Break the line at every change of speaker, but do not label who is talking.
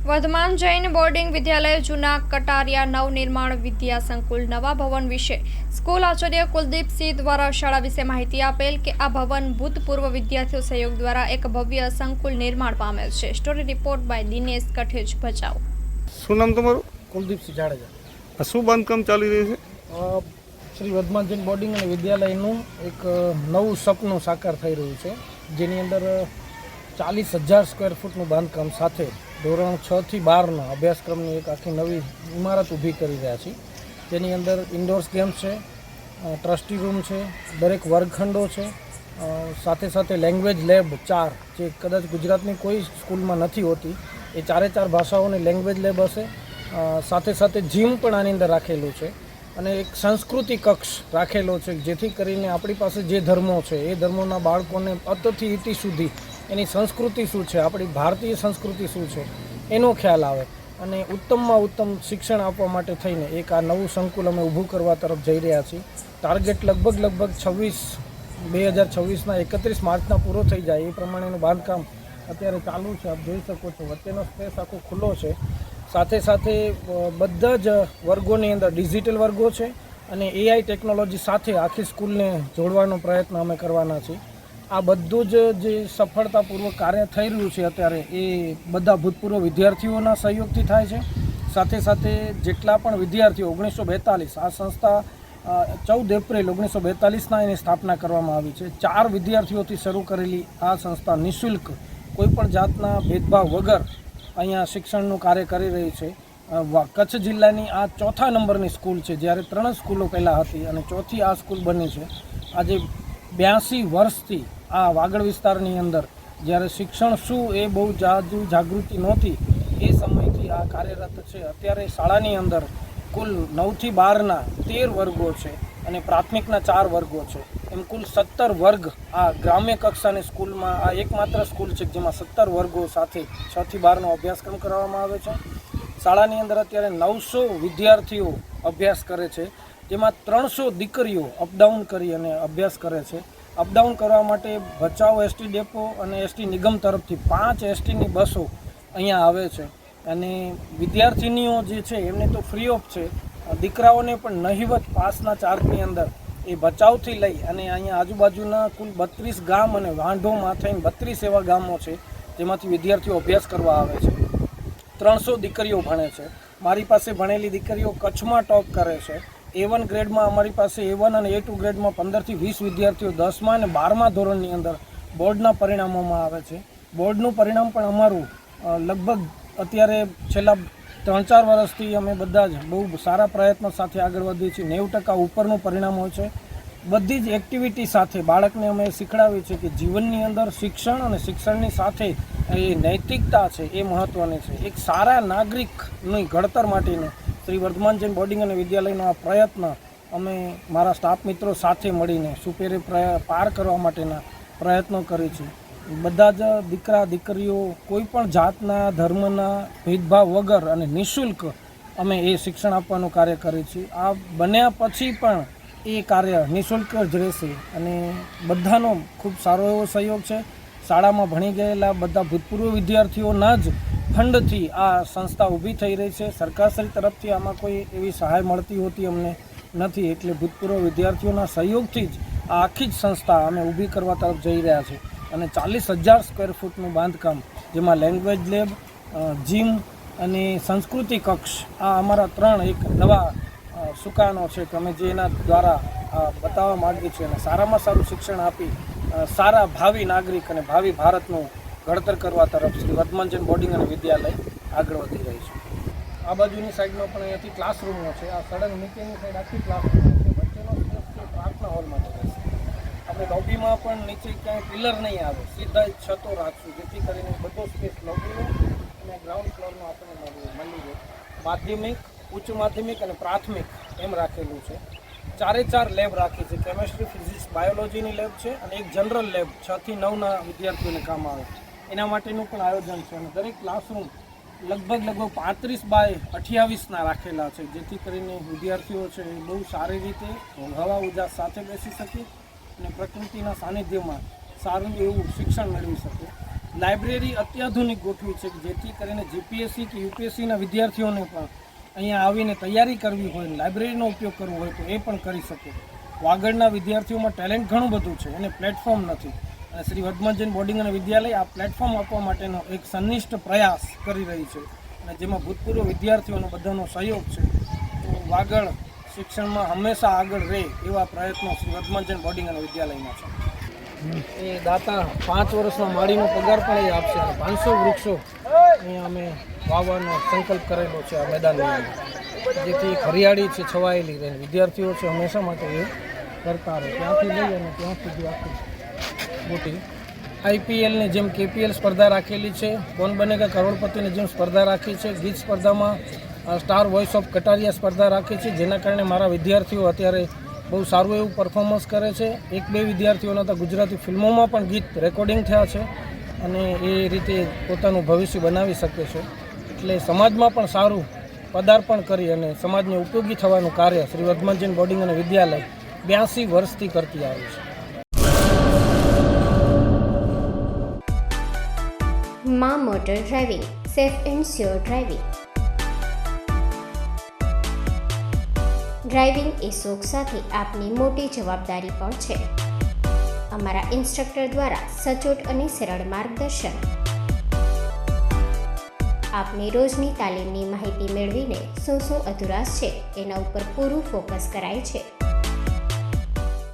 Vardhaman Jain boarding વિદ્યાલય જૂના કટારિયા નવનિર્માણ વિદ્યા સંકુલ નવા ભવન વિશે સ્કૂલ આચાર્ય કુલદીપસિંહ દ્વારા શાળા વિશે માહિતી આપેલ કે આ ભવન ભૂતપૂર્વ વિદ્યાર્થીઓ સહયોગ દ્વારા એક ભવ્ય સંકુલ નિર્માણ પામેલ છે। Story report by Dinesh Kathej Bhachau.
શું નામ તમારું?
કુલદીપસિંહ જાડેજા।
શું બાંધકામ ચાલી રહ્યું છે?
શ્રી વર્ધમાન જૈન બોર્ડિંગ અને વિદ્યાલયનું એક નવું સપનું સાકાર થઈ રહ્યું છે, જેની અંદર 40,000 સ્ક્વેર ફૂટનું બાંધકામ સાથે ધોરણ 6 થી 12ના અભ્યાસક્રમની એક આખી નવી ઇમારત ઊભી કરી રહ્યા છીએ। જેની અંદર ઇન્ડોર્સ ગેમ્સ છે, ટ્રસ્ટી રૂમ છે, દરેક વર્ગખંડો છે, સાથે સાથે લેંગ્વેજ લેબ 4 જે કદાચ ગુજરાતની કોઈ સ્કૂલમાં નથી હોતી, એ 4 ભાષાઓની લેંગ્વેજ લેબ હશે। સાથે સાથે જીમ પણ આની અંદર રાખેલું છે અને એક સંસ્કૃતિ કક્ષ રાખેલો છે, જેથી કરીને આપણી પાસે જે ધર્મો છે એ ધર્મોના બાળકોને અતથી ઇતિ સુધી એની સંસ્કૃતિ શું છે, આપણી ભારતીય સંસ્કૃતિ શું છે એનો ખ્યાલ આવે અને ઉત્તમમાં ઉત્તમ શિક્ષણ આપવા માટે થઈને એક આ નવું સંકુલ અમે ઊભું કરવા તરફ જઈ રહ્યા છીએ। ટાર્ગેટ લગભગ 2026ના 31 માર્ચના પૂરો થઈ જાય એ પ્રમાણેનું બાંધકામ અત્યારે ચાલુ છે। આપ જોઈ શકો છો વચ્ચેનો સ્પેસ આખો ખુલ્લો છે। સાથે સાથે બધા જ વર્ગોની અંદર ડિજિટલ વર્ગો છે અને AI ટેકનોલોજી સાથે આખી સ્કૂલને જોડવાનો પ્રયત્ન અમે કરવાના છીએ। આ બધું જ જે સફળતાપૂર્વક કાર્ય થઈ રહ્યું છે અત્યારે એ બધા ભૂતપૂર્વ વિદ્યાર્થીઓના સહયોગથી થાય છે। સાથે સાથે જેટલા પણ વિદ્યાર્થીઓ 1942 આ સંસ્થા 14 એપ્રિલ 1942ના એની સ્થાપના કરવામાં આવી છે। 4 વિદ્યાર્થીઓથી શરૂ કરેલી આ સંસ્થા નિઃશુલ્ક કોઈપણ જાતના ભેદભાવ વગર અહીંયા શિક્ષણનું કાર્ય કરી રહી છે। કચ્છ જિલ્લાની આ 4થા નંબરની સ્કૂલ છે, જ્યારે 3 સ્કૂલો પહેલાં હતી અને 4થી આ સ્કૂલ બની છે। આજે 82 વર્ષથી આ વાગડ વિસ્તારની અંદર જ્યારે શિક્ષણ શું એ બહુ જાગૃતિ નહોતી, એ સમયથી આ કાર્યરત છે। અત્યારે શાળાની અંદર કુલ 9 થી 12ના 13 વર્ગો છે અને પ્રાથમિકના 4 વર્ગો છે, એમ કુલ 17 વર્ગ આ ગ્રામ્ય કક્ષાની સ્કૂલમાં આ એકમાત્ર સ્કૂલ છે જેમાં 17 વર્ગો સાથે 6 થી 12નો અભ્યાસક્રમ કરવામાં આવે છે। શાળાની અંદર અત્યારે 900 વિદ્યાર્થીઓ અભ્યાસ કરે છે, જેમાં 300 દીકરીઓ અપડાઉન કરી અને અભ્યાસ કરે છે। અપડાઉન કરવા માટે ભચાઉ એસટી ડેપો અને એસટી નિગમ તરફથી 5 એસટીની બસો અહીંયા આવે છે અને વિદ્યાર્થીનીઓ જે છે એમને તો ફ્રી ઓફ છે, દીકરાઓને પણ નહિવત પાસના ચાર્જની અંદર એ ભચાઉથી લઈ અને અહીંયા આજુબાજુના કુલ 32 ગામ અને વાંઢોમાં થઈને 32 એવા ગામો છે જેમાંથી વિદ્યાર્થીઓ અભ્યાસ કરવા આવે છે। 300 દીકરીઓ ભણે છે। મારી પાસે ભણેલી દીકરીઓ કચ્છમાં ટોપ કરે છે। A1 ગ્રેડમાં અમારી પાસે A1 અને A2 ગ્રેડમાં 15 થી 20 વિદ્યાર્થીઓ 10મા અને 12મા ધોરણની અંદર બોર્ડના પરિણામોમાં આવે છે। બોર્ડનું પરિણામ પણ અમારું લગભગ અત્યારે છેલ્લા 3-4 વર્ષથી અમે બધા જ બહુ સારા પ્રયત્નો સાથે આગળ વધીએ છીએ। 90% ઉપરનું પરિણામ હોય છે। બધી જ એક્ટિવિટી સાથે બાળકને અમે શીખડાવીએ છીએ કે જીવનની અંદર શિક્ષણ અને શિક્ષણની સાથે એ નૈતિકતા છે એ મહત્ત્વની છે। એક સારા નાગરિકની ઘડતર માટેનું શ્રી વર્ધમાન જૈન બોર્ડિંગ અને વિદ્યાલયનો આ પ્રયત્ન અમે મારા સ્ટાફ મિત્રો સાથે મળીને સુપેરે પાર કરવા માટેના પ્રયત્નો કરી છે। બધા જ દીકરા દીકરીઓ કોઈ પણ જાતના ધર્મના ભેદભાવ વગર અને નિઃશુલ્ક અમે એ શિક્ષણ આપવાનું કાર્ય કરીએ છીએ। આ બન્યા પછી પણ એ કાર્ય નિઃશુલ્ક જ રહેશે અને બધાનો ખૂબ સારો એવો સહયોગ છે। શાળામાં ભણી ગયેલા બધા ભૂતપૂર્વ વિદ્યાર્થીઓના જ ફંડથી આ સંસ્થા ઊભી થઈ રહી છે। સરકારશ્રી તરફથી આમાં કોઈ એવી સહાય મળતી હોતી અમને નથી, એટલે ભૂતપૂર્વ વિદ્યાર્થીઓના સહયોગથી જ આ આખી જ સંસ્થા અમે ઊભી કરવા તરફ જઈ રહ્યા છીએ અને 40,000 સ્ક્વેર ફૂટનું બાંધકામ, જેમાં લેંગ્વેજ લેબ, જીમ અને સંસ્કૃતિ કક્ષ, આ અમારા 3 એક નવા સુકાનો છે કે અમે જે એના દ્વારા બતાવવા માગીએ છીએ અને સારામાં સારું શિક્ષણ આપી સારા ભાવિ નાગરિક અને ભાવિ ભારતનું ઘડતર કરવા તરફ શ્રી વર્ધમાન જૈન બોર્ડિંગ અને વિદ્યાલય આગળ વધી રહી છે। આ બાજુની સાઈડમાં પણ અહીંયાથી ક્લાસરૂમો છે। આ સડક નીચેની સાઈડ આખી ક્લાસરૂમો છે। વચ્ચેનો સ્પેસ છે પ્રાર્થના હોલ માટે રહેશે। આપણે લોબીમાં પણ નીચે ક્યાંય પિલર નહીં આવે, સીધા જ છતો રાખશું, જેથી કરીને બધો સ્પેસ લોબીનો અને ગ્રાઉન્ડ ફ્લોરનો આપણે મળી જાય। માધ્યમિક, ઉચ્ચ માધ્યમિક અને પ્રાથમિક એમ રાખેલું છે। 4 લેબ રાખી છે। કેમેસ્ટ્રી, ફિઝિક્સ, બાયોલોજીની લેબ છે અને એક જનરલ લેબ 6 થી 9ના વિદ્યાર્થીઓને કામ આવે એના માટેનું પણ આયોજન છે અને દરેક ક્લાસરૂમ લગભગ 35 બાય 28ના રાખેલા છે, જેથી કરીને વિદ્યાર્થીઓ છે એ બહુ સારી રીતે હવા ઉજાસ સાથે બેસી શકે અને પ્રકૃતિના સાનિધ્યમાં સારું એવું શિક્ષણ મેળવી શકે। લાઇબ્રેરી અત્યાધુનિક ગોઠવી છે કે જેથી કરીને જીપીએસસી કે યુપીએસસીના વિદ્યાર્થીઓને પણ અહીંયા આવીને તૈયારી કરવી હોય, લાઇબ્રેરીનો ઉપયોગ કરવો હોય તો એ પણ કરી શકે. વાગડના વિદ્યાર્થીઓમાં ટેલેન્ટ ઘણું બધું છે, એને પ્લેટફોર્મ નથી, અને શ્રી વર્ધમાન જૈન બોર્ડિંગ અને વિદ્યાલય આ પ્લેટફોર્મ આપવા માટેનો એક સંનિષ્ઠ પ્રયાસ કરી રહી છે, અને જેમાં ભૂતપૂર્વ વિદ્યાર્થીઓનો બધાનો સહયોગ છે. તો વાગડ શિક્ષણમાં હંમેશા આગળ રહે એવા પ્રયત્નો શ્રી વર્ધમાન જૈન બોર્ડિંગ અને વિદ્યાલયમાં છે. એ દાતા 5 વર્ષમાં માળીનો પગાર પણ એ આપશે, અને 500 વૃક્ષો અહીંયા અમે વાવવાનો સંકલ્પ કરેલો છે આ મેદાનની અંદર, જેથી હરિયાળી છે છવાયેલી રહે, વિદ્યાર્થીઓ છે હંમેશા માટે એ કરતા રહે. ત્યાંથી લઈ અને ત્યાં સુધી આખી મોટી આઈપીએલની જેમ કેપીએલ સ્પર્ધા રાખેલી છે, કોણ બનેગા કરોડપતિની જેમ સ્પર્ધા રાખી છે, ગીત સ્પર્ધામાં સ્ટાર વોઇસ ઓફ કટારિયા સ્પર્ધા રાખી છે, જેના કારણે મારા વિદ્યાર્થીઓ અત્યારે બહુ સારું એવું પરફોર્મન્સ કરે છે. 1-2 વિદ્યાર્થીઓના તો ગુજરાતી ફિલ્મોમાં પણ ગીત રેકોર્ડિંગ થયા છે, અને એ રીતે પોતાનું ભવિષ્ય બનાવી શકે છે. એટલે સમાજમાં પણ સારું પદાર્પણ કરી અને સમાજને ઉપયોગી થવાનું કાર્ય શ્રી વર્ધમાન જૈન બોર્ડિંગ અને વિદ્યાલય 82 વર્ષથી કરતી આવી છે.
માં motor driving, safe and sure driving. Driving એ શોખ સાથે આપની મોટી જવાબદારી પણ છે. અમારા ઇન્સ્ટ્રક્ટર દ્વારા સચોટ અને સરળ માર્ગદર્શન. આપની રોજની તાલીમની માહિતી મેળવીને શું અધુરાશ છે એના ઉપર પૂરું ફોકસ કરાય છે.